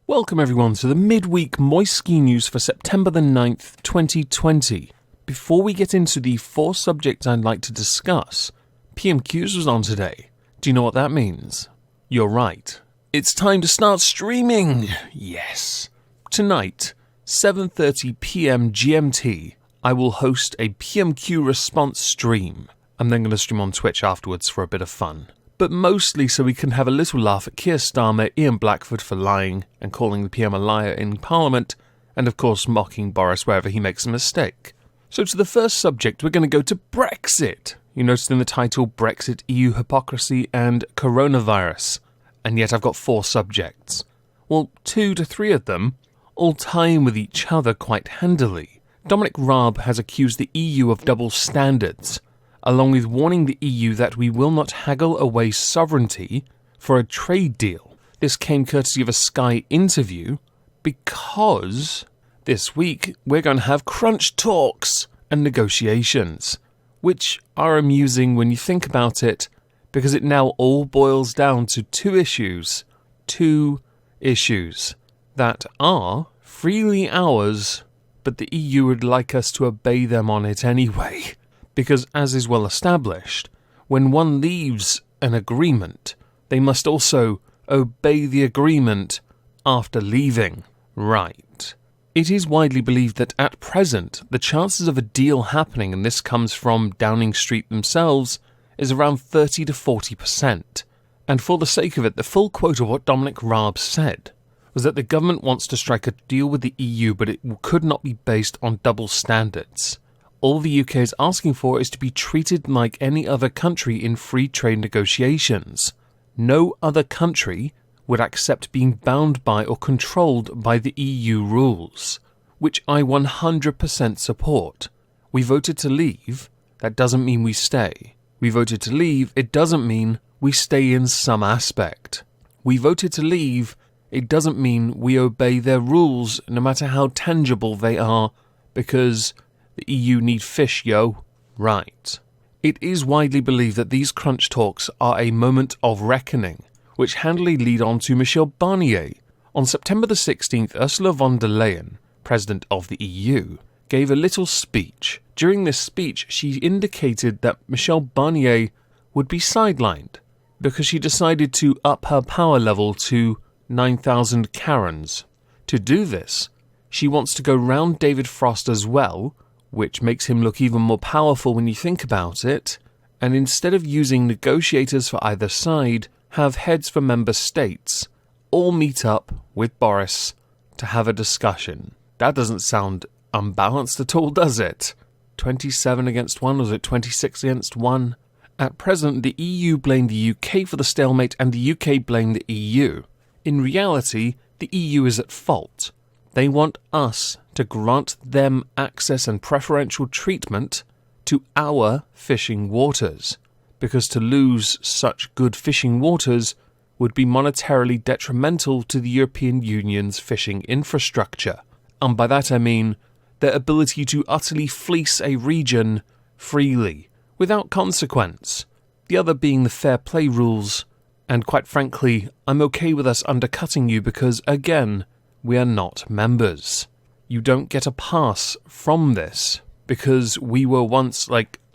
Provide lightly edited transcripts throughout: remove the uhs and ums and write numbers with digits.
Welcome everyone to the midweek Moistski news for September the 9th, 2020. Before we get into the 4 subjects I'd like to discuss, PMQs was on today. Do you know what that means? You're right. It's time to start streaming! Yes. Tonight, 7:30 PM GMT, I will host a PMQ response stream. I'm then going to stream on Twitch afterwards for a bit of fun. But mostly so we can have a little laugh at Keir Starmer, Ian Blackford for lying and calling the PM a liar in Parliament, and of course mocking Boris wherever he makes a mistake. So to the first subject, we're going to go to Brexit. You noticed in the title, Brexit, EU hypocrisy and coronavirus. And yet I've got 4 subjects. Well, 2 to 3 of them all tie in with each other quite handily. Dominic Raab has accused the EU of double standards, along with warning the EU that we will not haggle away sovereignty for a trade deal. This came courtesy of a Sky interview because this week we're going to have crunch talks and negotiations, which are amusing when you think about it, because it now all boils down to 2 issues. 2 issues that are freely ours, but the EU would like us to obey them on it anyway. Because, as is well established, when one leaves an agreement, they must also obey the agreement after leaving. Right. It is widely believed that at present, the chances of a deal happening, and this comes from Downing Street themselves, is around 30 to 40%. And for the sake of it, the full quote of what Dominic Raab said was that the government wants to strike a deal with the EU, but it could not be based on double standards. All the UK is asking for is to be treated like any other country in free trade negotiations. No other country would accept being bound by or controlled by the EU rules, which I 100% support. We voted to leave, that doesn't mean we stay. We voted to leave, it doesn't mean we stay in some aspect. We voted to leave, it doesn't mean we obey their rules no matter how tangible they are, because the EU need fish, yo. Right. It is widely believed that these crunch talks are a moment of reckoning, which handily lead on to Michel Barnier. On September the 16th, Ursula von der Leyen, President of the EU, gave a little speech. During this speech, she indicated that Michel Barnier would be sidelined because she decided to up her power level to 9,000 Karens. To do this, she wants to go round David Frost as well, which makes him look even more powerful when you think about it, and instead of using negotiators for either side, have heads for member states all meet up with Boris to have a discussion. That doesn't sound unbalanced at all, does it? 27 against 1, or was it 26 against 1? At present, the EU blame the UK for the stalemate and the UK blame the EU. In reality, the EU is at fault. They want us to grant them access and preferential treatment to our fishing waters, because to lose such good fishing waters would be monetarily detrimental to the European Union's fishing infrastructure. And by that I mean their ability to utterly fleece a region freely, without consequence. The other being the fair play rules, and quite frankly, I'm okay with us undercutting you because, again, we are not members. You don't get a pass from this, because we were once,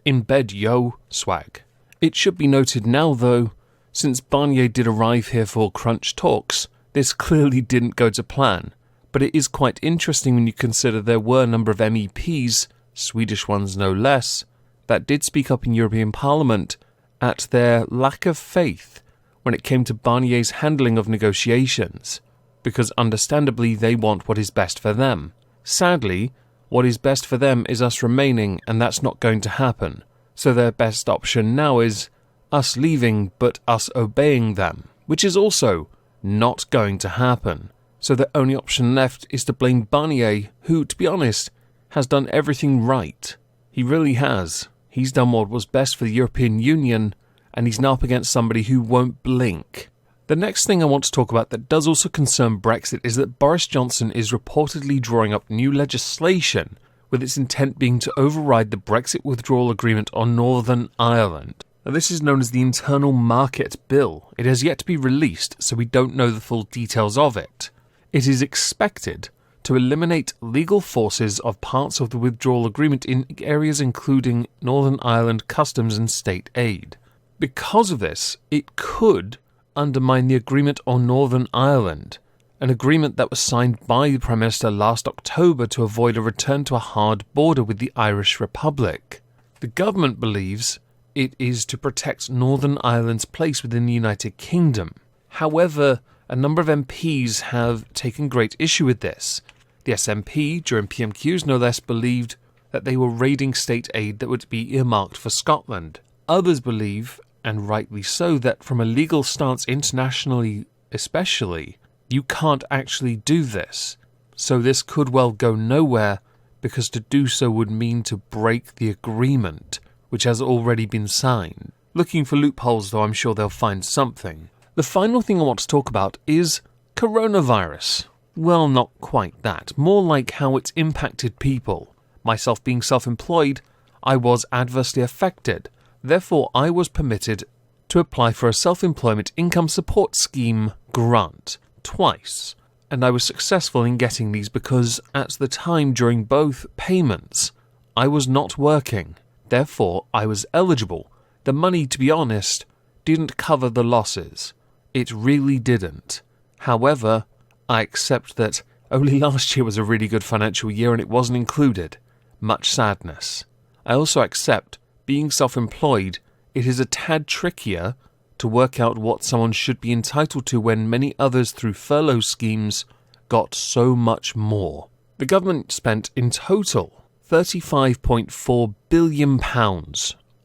in bed, yo, swag. It should be noted now, though, since Barnier did arrive here for crunch talks, this clearly didn't go to plan. But it is quite interesting when you consider there were a number of MEPs, Swedish ones no less, that did speak up in European Parliament at their lack of faith when it came to Barnier's handling of negotiations, because understandably they want what is best for them. Sadly, what is best for them is us remaining, and that's not going to happen. So their best option now is us leaving, but us obeying them, which is also not going to happen. So the only option left is to blame Barnier, who, to be honest, has done everything right. He really has. He's done what was best for the European Union, and he's now up against somebody who won't blink. The next thing I want to talk about that does also concern Brexit is that Boris Johnson is reportedly drawing up new legislation with its intent being to override the Brexit withdrawal agreement on Northern Ireland. Now, this is known as the Internal Market Bill. It has yet to be released, so we don't know the full details of it. It is expected to eliminate legal forces of parts of the withdrawal agreement in areas including Northern Ireland customs and state aid. Because of this, it could undermine the agreement on Northern Ireland, an agreement that was signed by the Prime Minister last October to avoid a return to a hard border with the Irish Republic. The government believes it is to protect Northern Ireland's place within the United Kingdom. However, a number of MPs have taken great issue with this. The SNP, during PMQs no less, believed that they were raiding state aid that would be earmarked for Scotland. Others believe, and rightly so, that from a legal stance internationally especially, you can't actually do this. So this could well go nowhere, because to do so would mean to break the agreement, which has already been signed. Looking for loopholes, though, I'm sure they'll find something. The final thing I want to talk about is coronavirus. Well, not quite that. More like how it's impacted people. Myself being self-employed, I was adversely affected. Therefore, I was permitted to apply for a self-employment income support scheme grant twice, and I was successful in getting these because at the time during both payments, I was not working. Therefore, I was eligible. The money, to be honest, didn't cover the losses. It really didn't. However, I accept that only last year was a really good financial year and it wasn't included. Much sadness. I also accept, being self-employed, it is a tad trickier to work out what someone should be entitled to when many others through furlough schemes got so much more. The government spent in total £35.4 billion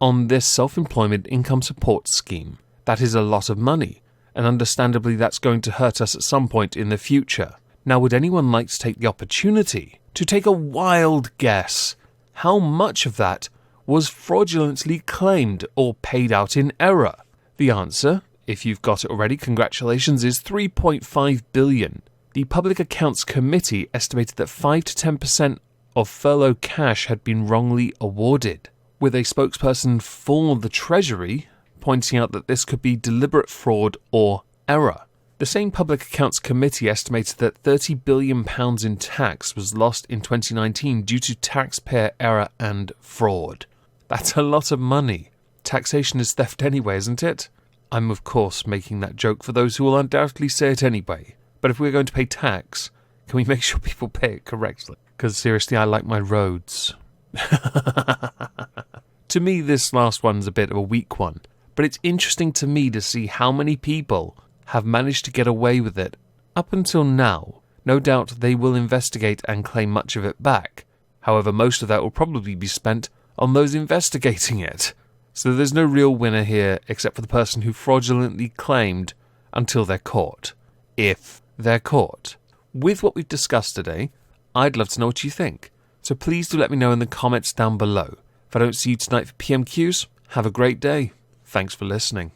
on this self-employment income support scheme. That is a lot of money, and understandably that's going to hurt us at some point in the future. Now, would anyone like to take the opportunity to take a wild guess how much of that was fraudulently claimed or paid out in error? The answer, if you've got it already, congratulations, is $3.5 billion. The Public Accounts Committee estimated that 5 to 10% of furlough cash had been wrongly awarded, with a spokesperson for the Treasury pointing out that this could be deliberate fraud or error. The same Public Accounts Committee estimated that £30 billion in tax was lost in 2019 due to taxpayer error and fraud. That's a lot of money. Taxation is theft anyway, isn't it? I'm of course making that joke for those who will undoubtedly say it anyway. But if we're going to pay tax, can we make sure people pay it correctly? Because seriously, I like my roads. To me, this last one's a bit of a weak one. But it's interesting to me to see how many people have managed to get away with it up until now. No doubt they will investigate and claim much of it back. However, most of that will probably be spent on those investigating it. So there's no real winner here except for the person who fraudulently claimed until they're caught. If they're caught. With what we've discussed today, I'd love to know what you think. So please do let me know in the comments down below. If I don't see you tonight for PMQs, have a great day. Thanks for listening.